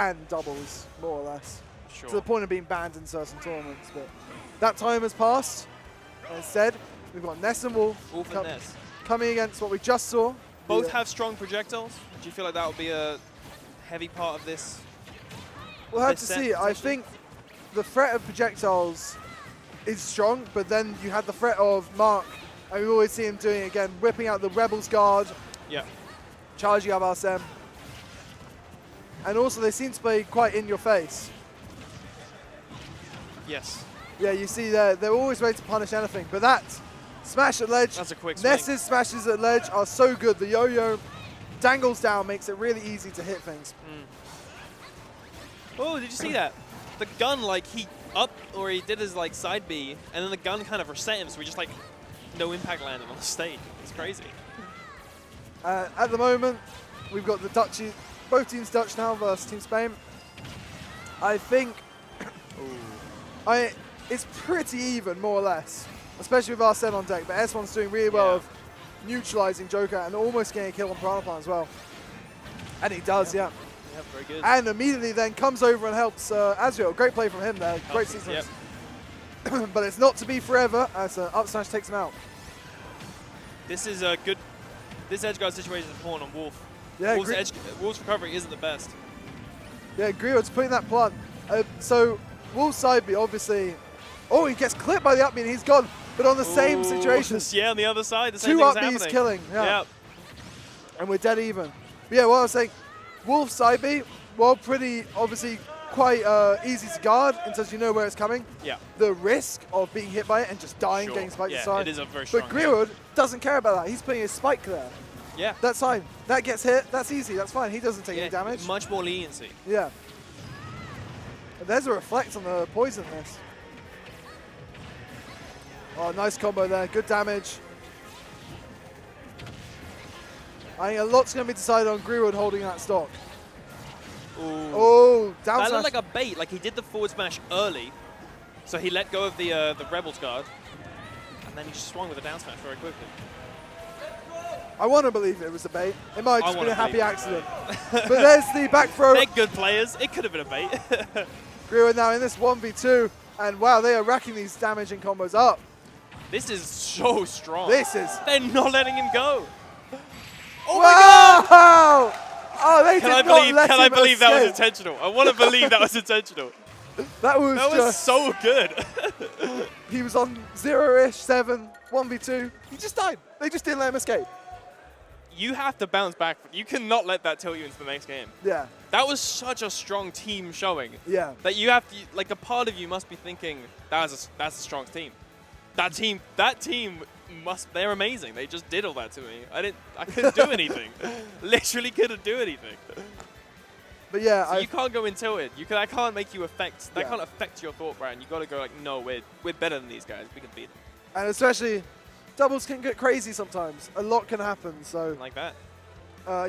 and doubles, more or less. Sure. To the point of being banned in certain tournaments. But that time has passed. And instead, we've got Ness and Wolf, coming against what we just saw. Both have strong projectiles. Do you feel like that will be a heavy part of this? We'll have to see. I think the threat of projectiles is strong, but then you had the threat of Marc, and we always see him doing it again, whipping out the Rebels guard, charging up Arsene. And also they seem to play quite in your face. Yes. Yeah, you see they're always ready to punish anything, but that smash at ledge, that's a quick swing. Ness's smashes at ledge are so good. The yo-yo dangles down, makes it really easy to hit things. Oh, did you see that? The gun, like, he did his, like, side B, and then the gun kind of reset him, so we just, like, no impact landed on the stage. It's crazy. At the moment, we've got the Dutchies, both teams Dutch now versus Team Spain. I think it's pretty even, more or less, especially with Arsene on deck, but S1's doing really well of neutralizing Joker and almost getting a kill on Piranha as well. And he does, yeah. Yeah, very good. And immediately then comes over and helps Azrael. Great play from him there. Great sequence. But it's not to be forever as up smash takes him out. This is a good. This edge guard situation is important on Wolf. Yeah, Wolf's recovery isn't the best. Yeah, Greward's putting that plant. So Wolf's side B obviously. Oh, he gets clipped by the up B and he's gone. But on the same situation. Yeah, on the other side, the same Two thing's up Bs happening. killing. Yeah. And we're dead even. But yeah, what I was saying, Wolf's side B, well, pretty obviously quite easy to guard until you know where it's coming. Yeah. The risk of being hit by it and just dying, getting spiked aside. It is a very strong But Greward doesn't care about that. He's putting his spike there. Yeah. That's fine. That gets hit. That's easy. That's fine. He doesn't take any damage. Much more leniency. Yeah. And there's a reflect on the poison list. Oh, nice combo there. Good damage. I think a lot's going to be decided on Greward holding that stock. Ooh. Oh, down that smash. looked like a bait. Like he did the forward smash early, so he let go of the Rebels guard, and then he just swung with a down smash very quickly. I want to believe it was a bait. It might have just been a happy accident. But there's the back throw. They're good players. It could have been a bait. Greward now in this 1v2, and wow, they are racking these damage and combos up. This is so strong. This is. They're not letting him go. Oh wow! my god! Oh, they did not let Can I him believe that was escape. intentional? I want to believe that was intentional. That was so good. He was on 0-ish, 7, 1v2. He just died. They just didn't let him escape. You have to bounce back. You cannot let that tilt you into the next game. Yeah. That was such a strong team showing. Yeah. That you have to, like, a part of you must be thinking, that's a strong team. That team they're amazing. They just did all that to me. I couldn't do anything. Literally couldn't do anything. But yeah, so you can't go in tilted. I can't make you affect, that can't affect your thought pattern. You got to go like, no, we're better than these guys. We can beat them. And especially, doubles can get crazy sometimes. A lot can happen, so. Like that.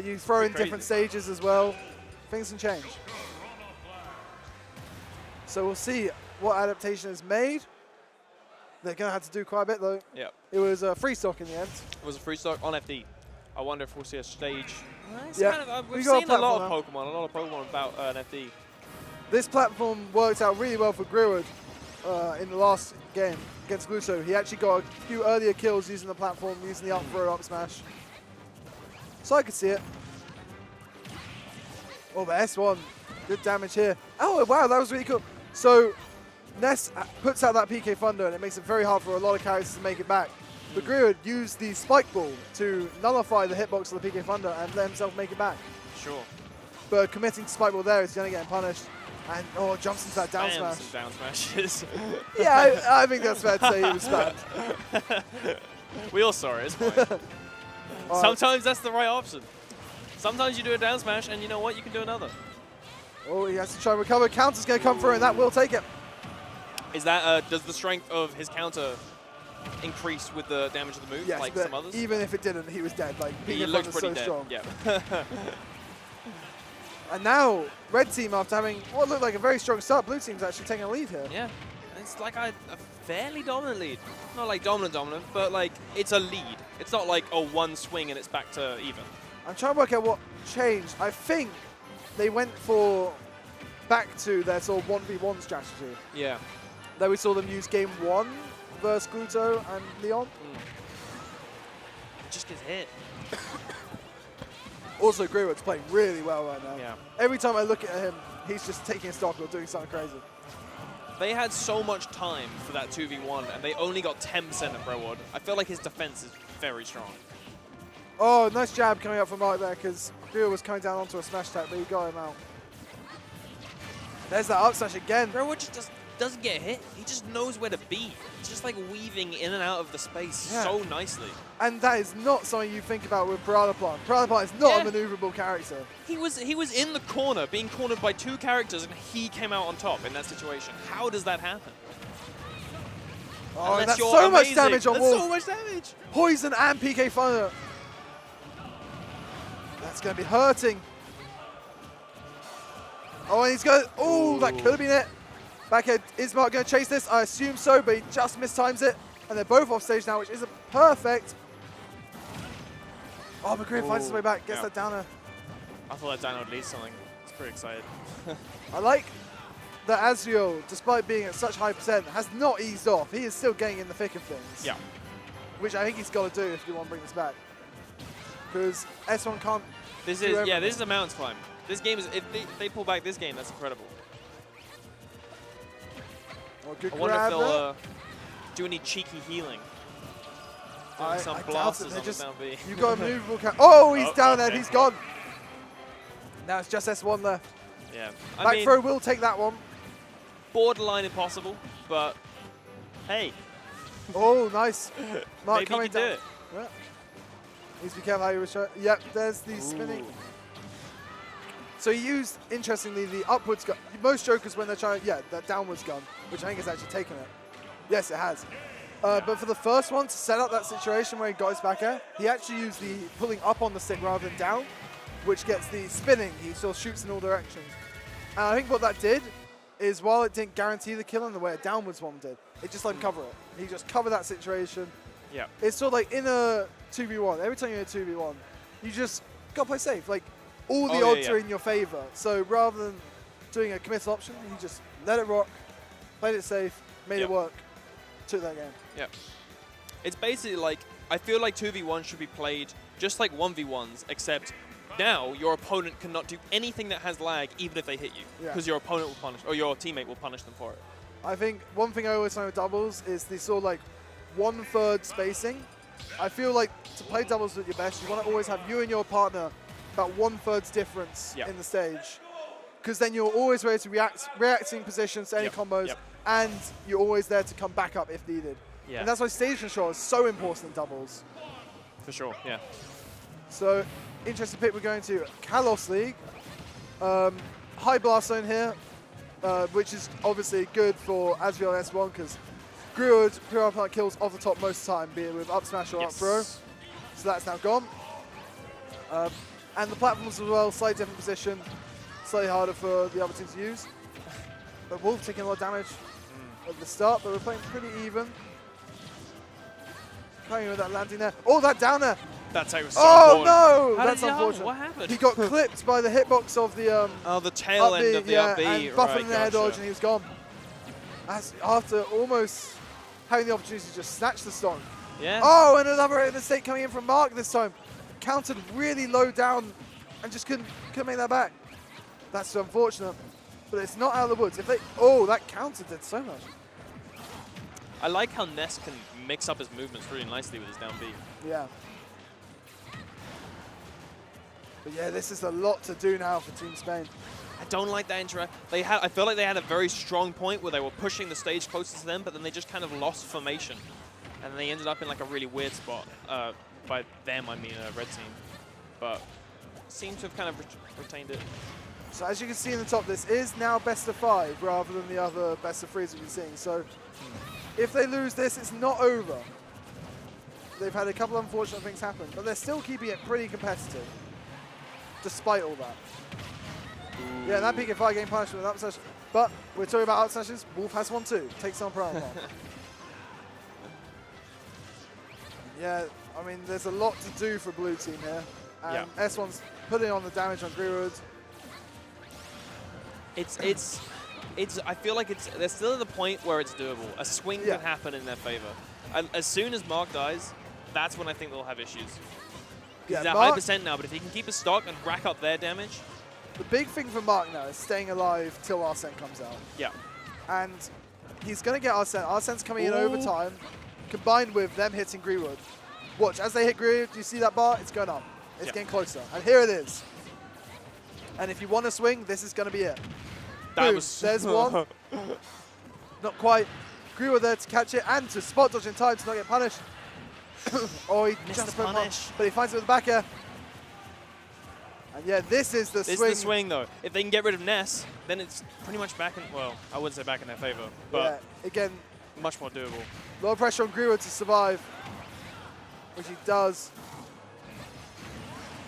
You throw in different stages as well. Things can change. So we'll see what adaptation is made. They're going to have to do quite a bit, though. Yeah. It was a free stock in the end. It was a free stock on FD. I wonder if we'll see a stage. Yeah. We've seen a lot of Pokemon about an FD. This platform worked out really well for Greward in the last game against Gluto. He actually got a few earlier kills using the platform, using the up throw, up smash. So I could see it. Oh, but S1, good damage here. Oh, wow, that was really cool. So Ness puts out that PK Thunder, and it makes it very hard for a lot of characters to make it back. But Greward used the Spike Ball to nullify the hitbox of the PK Thunder and let himself make it back. Sure. But committing to Spike Ball there is going to get him punished. And, jumps into that down smash. Some down smashes. Yeah, I think that's fair to say he was spammed. We all saw it, it's fine. Sometimes that's the right option. Sometimes you do a down smash, and you know what? You can do another. Oh, he has to try and recover. Counter's going to come through, and that will take it. Is that, does the strength of his counter increase with the damage of the move, like some others? Even if it didn't, he was dead. Like, he looks pretty so dead. strong. Yeah. And now, red team, after having what looked like a very strong start, blue team's actually taking a lead here. Yeah. It's like a fairly dominant lead. Not like dominant, but like it's a lead. It's not like, one swing and it's back to even. I'm trying to work out what changed. I think they went for back to their sort of 1v1 strategy. Yeah. That we saw them use game 1 versus Gluto and Leon. It just gets hit. Also, Greward's playing really well right now. Yeah. Every time I look at him, he's just taking a stock or doing something crazy. They had so much time for that 2v1, and they only got 10% of Greward. I feel like his defense is very strong. Oh, nice jab coming up from Marc there, because Greward was coming down onto a smash attack, but he got him out. There's that up smash again. Greward just doesn't get hit. He just knows where to be. It's just like weaving in and out of the space so nicely. And that is not something you think about with Piranha Plant. Piranha Plant is not a maneuverable character. He was in the corner, being cornered by 2 characters, and he came out on top in that situation. How does that happen? Oh, and that's so much damage on Wolf. So much damage. Poison and PK Thunder. That's going to be hurting. Oh, and he's going. Oh, that could have been it. Backhead, is Marc going to chase this? I assume so, but he just mistimes it. And they're both off stage now, which isn't perfect. Oh, but Greward finds his way back, gets that downer. I thought that downer would lead something. I was pretty excited. I like that Azrael, despite being at such high percent, has not eased off. He is still getting in the thick of things. Yeah. Which I think he's got to do if you want to bring this back. Because S1 can't. This is a mountain climb. This game is, if they pull back this game, that's incredible. Oh, good I wonder if grab they'll do any cheeky healing. Some blasters on the down B. You got a movable Oh, he's down there. Okay. He's gone. Now it's just S1 left. Yeah. Back throw will take that one. Borderline impossible, but hey. Oh, nice. Marc Maybe coming he can down. do it. Yeah. Needs to be careful how you return. Yep, there's the spinning. So he used, interestingly, the upwards gun. Most Jokers, when they're trying, that downwards gun, which I think has actually taken it. Yes, it has. But for the first one, to set up that situation where he got his back air, he actually used the pulling up on the stick rather than down, which gets the spinning. He sort of shoots in all directions. And I think what that did is, while it didn't guarantee the kill in the way a downwards one did, it just let him cover it. He just covered that situation. Yeah. It's sort of like in a 2v1, every time you're in a 2v1, you just got to play safe. Like, all the odds are in your favor. So rather than doing a committal option, you just let it rock, played it safe, made it work, took that game. Yeah. It's basically like, I feel like 2v1 should be played just like 1v1s, except now your opponent cannot do anything that has lag, even if they hit you, because your opponent will punish, or your teammate will punish them for it. I think one thing I always find with doubles is the sort of like 1/3 spacing. I feel like to play doubles at your best, you want to always have you and your partner about 1/3 difference in the stage, because then you're always ready to reacting positions to any combos, and you're always there to come back up if needed. And that's why stage control is so important in doubles. For sure, yeah. So, interesting pick we're going to Kalos League. High blast zone here, which is obviously good for Azrael and S1, because Greward Piranha Plant kills off the top most of the time, be it with up smash or up throw. So that's now gone. And the platforms as well, slightly different position, slightly harder for the other team to use. But Wolf taking a lot of damage at the start, but we're playing pretty even. Coming with that landing there. Oh, that downer! That take was so important. No! How That's unfortunate. What happened? He got clipped by the hitbox of the the tail end of the up B. And buffing the air dodge, and he was gone. After almost having the opportunity to just snatch the stock. Yeah. Oh, and another mistake coming in from Marc this time. Countered really low down and just couldn't make that back. That's unfortunate. But it's not out of the woods. If they that counter did so much. I like how Ness can mix up his movements really nicely with his down B. Yeah. But yeah, this is a lot to do now for Team Spain. I don't like that interact. I feel like they had a very strong point where they were pushing the stage closer to them, but then they just kind of lost formation. And they ended up in like a really weird spot. By them, I mean red team. But seem to have kind of retained it. So as you can see in the top, this is now best of 5 rather than the other best of 3s we've been seeing. So if they lose this, it's not over. They've had a couple of unfortunate things happen, but they're still keeping it pretty competitive, despite all that. Ooh. Yeah, that PK5 game punishment with up smash. But we're talking about up smashes. Wolf has one too. Takes on Piranha. Yeah, I mean, there's a lot to do for blue team here. And S1's putting on the damage on Greward. I feel like they're still at the point where it's doable. A swing can happen in their favor. And as soon as Marc dies, that's when I think they'll have issues. He's at high percent now, but if he can keep his stock and rack up their damage. The big thing for Marc now is staying alive till Arsene comes out. Yeah. And he's going to get Arsene. Arsene's coming in over time, combined with them hitting Greward. Watch, as they hit Greward, do you see that bar? It's going up. It's getting closer. And here it is. And if you want to swing, this is going to be it. Boom, there's one. Not quite. Greward there to catch it and to spot dodge in time to not get punished. Oh, he missed just the punish. But he finds it with the back air. And yeah, this is the swing. This is the swing, though. If they can get rid of Ness, then it's pretty much back in, well, I wouldn't say back in their favor, but again, much more doable. A lot of pressure on Greward to survive, which he does.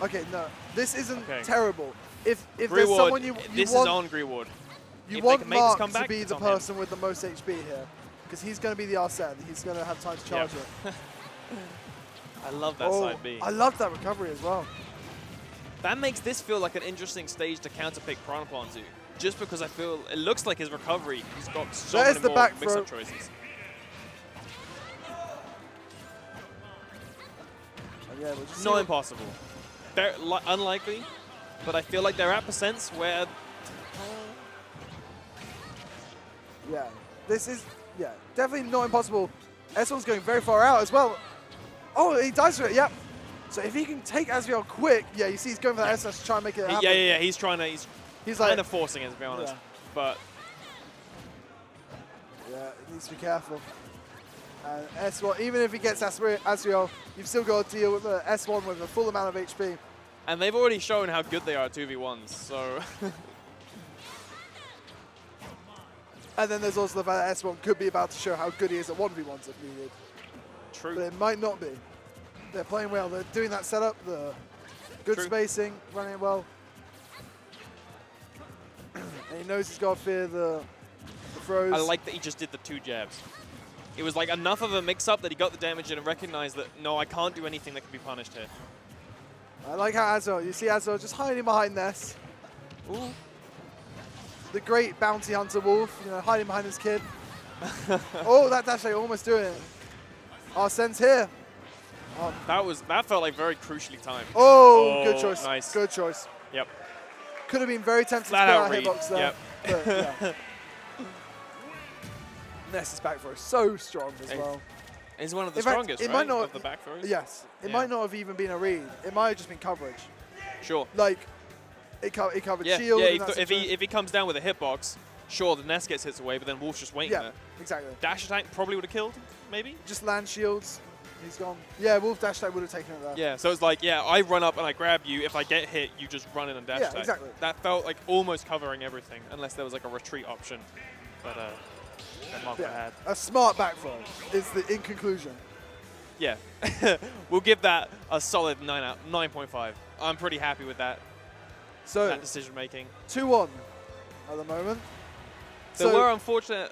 Okay, no, this isn't terrible. If Greward, there's someone you this want, is on Greward. You if want Marc comeback, to be the person with the most HP here, because he's going to be the Arsene. He's going to have time to charge it. I love that side B. I love that recovery as well. That makes this feel like an interesting stage to counterpick Piranha to, just because I feel it looks like his recovery. He's got so many more mix-up choices. Yeah, not impossible. They're unlikely, but I feel like they're at percents where. Yeah, this is definitely not impossible. S1's going very far out as well. Oh, he dies for it. Yep. So if he can take Azrael quick, you see he's going for that SS to try and make it happen. Yeah. He's trying to. He's kind of forcing it, to be honest. But he needs to be careful. And S1, even if he gets Azrael, you've still got to deal with the S1 with a full amount of HP. And they've already shown how good they are at 2v1s, so. And then there's also the fact that S1 could be about to show how good he is at 1v1s if needed. True. But it might not be. They're playing well. They're doing that setup, the good spacing, running it well. And he knows he's got to fear the throws. I like that he just did the 2 jabs. It was like enough of a mix-up that he got the damage in and recognized that, no, I can't do anything that can be punished here. I like how Azrael, you see Azrael just hiding behind Ness. Ooh. The great bounty hunter wolf, hiding behind his kid. Oh, that dash almost doing it. Arsene's here. That felt like very crucially timed. Oh, good choice. Nice. Good choice. Yep. Could have been very tempting to put out hitbox there. Yep. But, Ness's back throw is so strong as well. He's one of the strongest, it might not of the back throws? Yes. It might not have even been a read. It might have just been coverage. Sure. Like, it covered shield. Yeah, if he comes down with a hitbox, sure, the Ness gets hits away, but then Wolf's just waiting there. Exactly. Dash attack probably would have killed, maybe? Just land shields. He's gone. Yeah, Wolf dash attack would have taken it there. Yeah, so it's like, I run up and I grab you. If I get hit, you just run in and dash attack. Exactly. That felt like almost covering everything, unless there was like a retreat option. But Marc had. A smart back throw is in conclusion. Yeah. We'll give that a solid 9.5. I'm pretty happy with that. So that decision making. 2-1 at the moment. There were unfortunate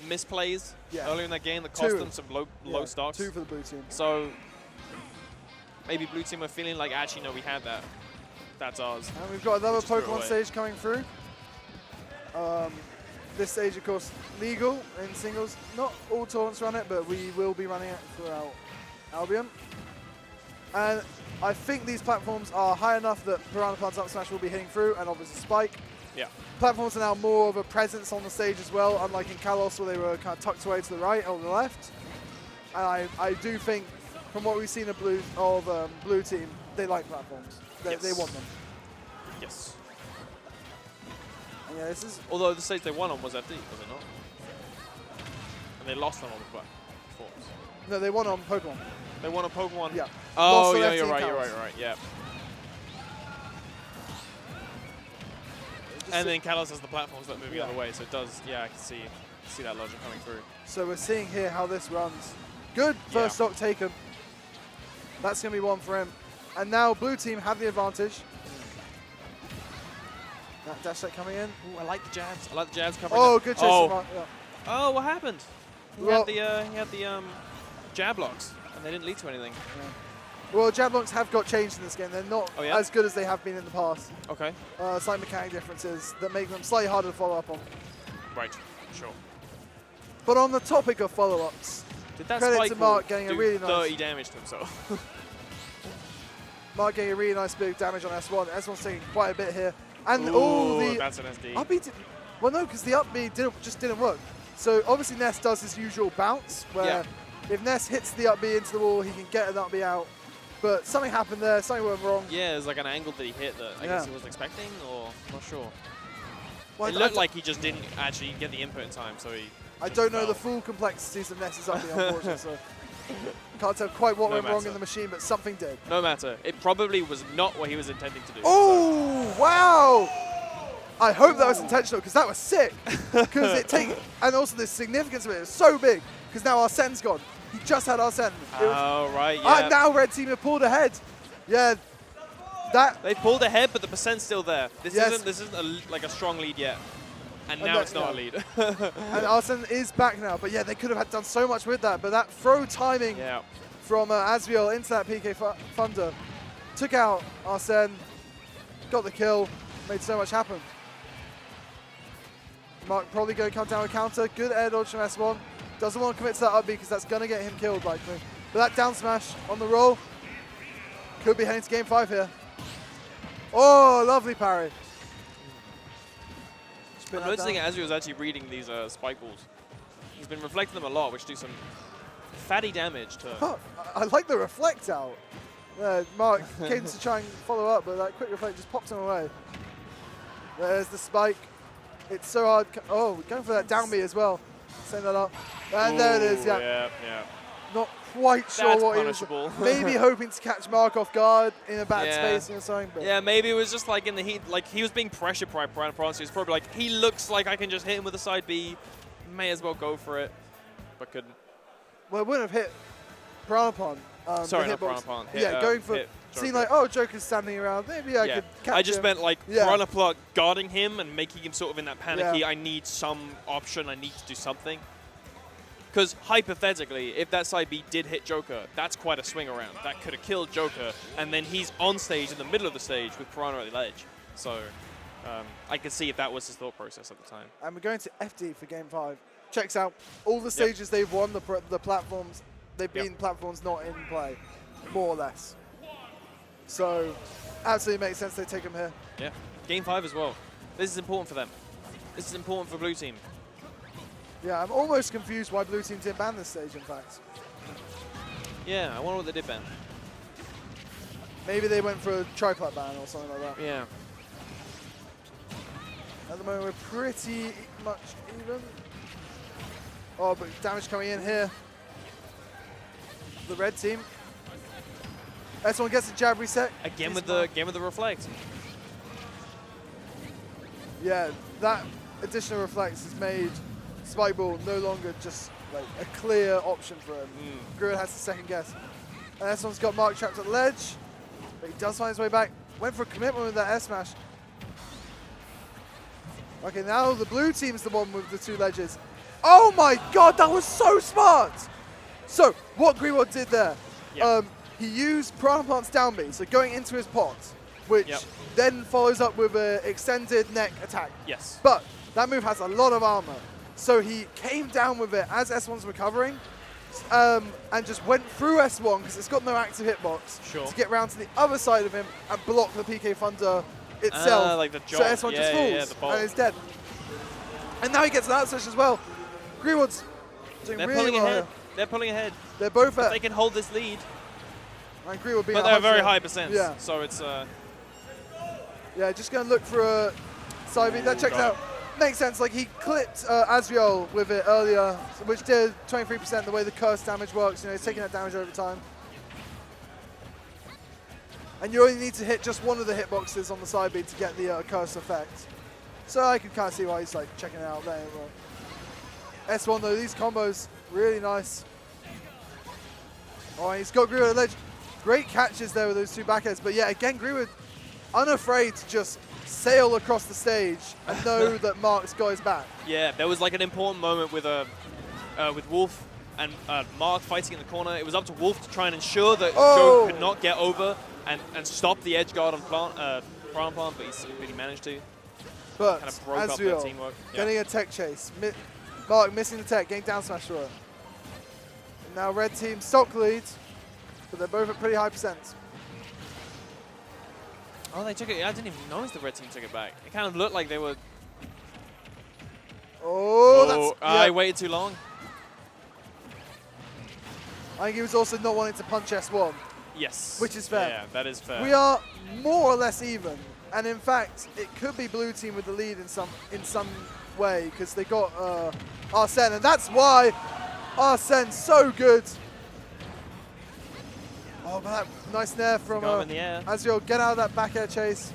misplays earlier in that game that cost them some low stocks. 2 for the blue team. So maybe blue team are feeling like, actually, no, we had that. That's ours. And we've got another Pokemon stage coming through. This stage, of course, legal in singles. Not all tournaments run it, but we will be running it throughout Albion. And I think these platforms are high enough that Piranha Plant's up smash will be hitting through, and obviously Spike. Yeah. Platforms are now more of a presence on the stage as well, unlike in Kalos where they were kind of tucked away to the right or the left. And I do think, from what we've seen of blue team, they like platforms. They want them. Yes. And yeah, this is. Although the stage they won on was FD, was it not? And they lost on all the platforms. No, they won on Pokemon. They won on Pokemon. Yeah. Oh, yeah, you're right. Yeah. And then Kalos has the platforms that move the other way, so it does. Yeah, I can see that logic coming through. So we're seeing here how this runs. Good first stock taken. That's going to be one for him. And now blue team have the advantage. That dash set coming in. Ooh, I like the jabs. I like the jabs covering. Oh, good chase. Oh, what happened? He had the jab blocks, and they didn't lead to anything. Well, jab blocks have got changed in this game. They're not as good as they have been in the past. Okay. Slight mechanic differences that make them slightly harder to follow up on. Right, sure. But on the topic of follow-ups, credit to Marc getting a really nice 30 damage to himself. Marc getting a really nice bit of damage on S1. S1's taking quite a bit here. And that's an SD. Up B well, no, because the up B just didn't work. So obviously Ness does his usual bounce, where if Ness hits the up B into the wall, he can get an up B out. But something happened there, something went wrong. Yeah, there's like an angle that he hit that I guess he wasn't expecting, or not sure. Well, it looked like he just didn't actually get the input in time, so he I don't know the full complexities of Ness's up B, unfortunately, so can't tell quite what went wrong in the machine, but something did. No matter. It probably was not what he was intending to do. Oh, wow! I hope that was intentional, because that was sick. Because and also the significance of it is so big, because now Arsene's gone. He just had Arsene. Oh, right, yeah. And now Red Team have pulled ahead. Yeah, they pulled ahead, but the percent's still there. This isn't like a strong lead yet. And now it's not a lead. And Arsene is back now. But yeah, they could have done so much with that. But that throw timing from Azrael into that PK Thunder took out Arsene, got the kill, made so much happen. Marc probably going to come down with counter. Good air dodge from S1. Doesn't want to commit to that up B because that's going to get him killed likely. But that down smash on the roll could be heading to game 5 here. Oh, lovely parry. I'm noticing Azrael's actually reading these spike balls. He's been reflecting them a lot, which do some fatty damage to... Oh, I like the reflect out. Marc came to try and follow up, but that quick reflect just popped him away. There's the spike. It's so hard. Oh, going for that down B as well. Send that up. And there it is, yeah. Not quite sure That's what punishable. he was. Maybe hoping to catch Marc off guard in a bad space or something. But yeah, maybe it was just like in the heat, like he was being pressured by Piranha. He was probably like, he looks like I can just hit him with a side B. May as well go for it, but couldn't. Well, it wouldn't have hit Piranha. Sorry, not Piranha. Yeah, going for seeing like, oh, Joker's standing around. Maybe I could catch him. I just meant like Piranha guarding him and making him sort of in that panicky, I need some option, I need to do something. Because hypothetically, if that side B did hit Joker, that's quite a swing around. That could have killed Joker, and then he's on stage in the middle of the stage with Piranha at the ledge. So I could see if that was his thought process at the time. And we're going to FD for game 5. Checks out all the stages they've won, the platforms. They've been platforms not in play, more or less. So absolutely makes sense they take them here. Yeah, game 5 as well. This is important for them. This is important for Blue Team. Yeah, I'm almost confused why Blue Team didn't ban this stage, in fact. Yeah, I wonder what they did ban. Maybe they went for a triplat ban or something like that. Yeah. At the moment, we're pretty much even. Oh, but damage coming in here. The red team. S1 gets a jab reset. Again with the reflect. Yeah, that additional reflex has made Spike Ball no longer just like a clear option for him. Greward has to second guess. And S1's got Marc trapped at the ledge, but he does find his way back. Went for a commitment with that S smash. Okay, now the blue team's the one with the 2 ledges. Oh my god, that was so smart! So, what Greward did there, he used Piranha Plant's down B, so going into his pot, which then follows up with an extended neck attack. Yes. But that move has a lot of armor. So he came down with it as S1's recovering, and just went through S1 because it's got no active hitbox to get round to the other side of him and block the PK Thunder itself. Like the so S1 just falls and is dead. And now he gets an out switch as well. Greward's doing really well here. They're pulling ahead. They're both if they can hold this lead. And Greward being but they're a very high percent. Yeah. So it's yeah, just going to look for a side B. That checks out. Makes sense. Like he clipped Azrael with it earlier, which did 23% the way the curse damage works. You know, he's taking that damage over time. And you only need to hit just one of the hitboxes on the side B to get the curse effect. So I can kind of see why he's like checking it out there. S1 though, these combos really nice. Oh, he's got Greward at the ledge. Great catches there with those 2 backheads. But yeah, again, Greward unafraid to just sail across the stage and know that Marc's got his back. Yeah, there was like an important moment with Wolf and Marc fighting in the corner. It was up to Wolf to try and ensure that Joe could not get over and stop the edge guard on plant, but he managed to. But kind of broke up Azrael their teamwork. getting a tech chase. Marc missing the tech, getting down smash through it. And now red team stock leads, but they're both at pretty high percents. Oh, they took it. I didn't even notice the red team took it back. It kind of looked like they were. I waited too long. I think he was also not wanting to punch S1. Yes. Which is fair. Yeah, that is fair. We are more or less even. And in fact, it could be blue team with the lead in some way because they got Arsene, and that's why Arsene's so good. Oh, but that nice nair from in the air. Azrael. Get out of that back air chase.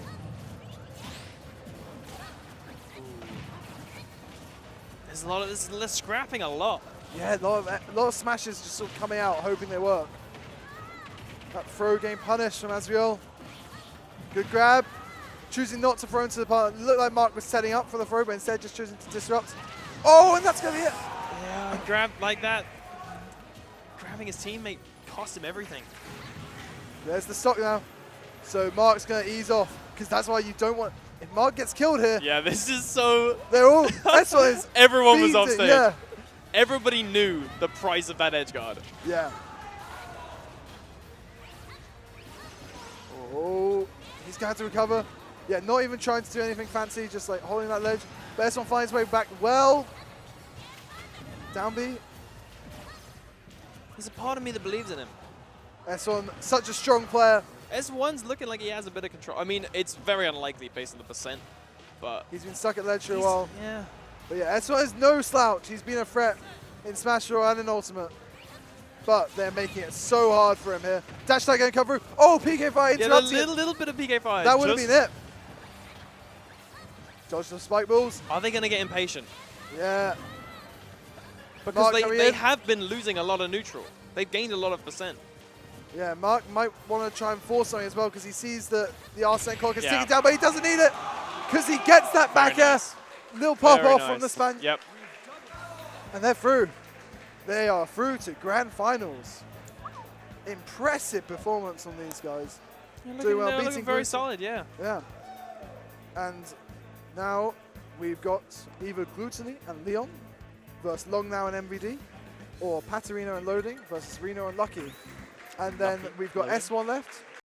There's a lot of this scrapping a lot. Yeah, a lot of smashes just sort of coming out, hoping they work. That throw game punished from Azrael. Good grab. Choosing not to throw into the part. It looked like Marc was setting up for the throw, but instead just choosing to disrupt. Oh, and that's going to be it. Yeah, grab like that. Grabbing his teammate cost him everything. There's the stock now. So Marc's going to ease off, because that's why you don't want... If Marc gets killed here... Yeah, this is so... They're all... That's why it's everyone was off stage. Yeah. Everybody knew the price of that edge guard. Yeah. Oh, he's going to have to recover. Yeah, not even trying to do anything fancy, just like holding that ledge. But S1 finds his way back well. Down B. There's a part of me that believes in him. S1, such a strong player. S1's looking like he has a bit of control. I mean, it's very unlikely based on the percent, but... He's been stuck at ledge for a while. Yeah. But yeah, S1 is no slouch. He's been a threat in Smash Bros. And in Ultimate. But they're making it so hard for him here. Dash tag going to come through. Oh, PK fire interrupting. Yeah, a little bit of PK fire. That would have been it. Dodge the spike balls. Are they going to get impatient? Yeah. Because they have been losing a lot of neutral. They've gained a lot of percent. Yeah, Marc might want to try and force something as well because he sees that the Arsene clock is ticking down, but he doesn't need it because he gets that back air. Little pop off from the span. Yep. And they're through. They are through to grand finals. Impressive performance on these guys. Doing well, beating very solid, yeah. Yeah. And now we've got either Gluttony and Leon versus Long Now and MVD, or Patarino and Loading versus Reno and Lucky. And then we've got S1 left.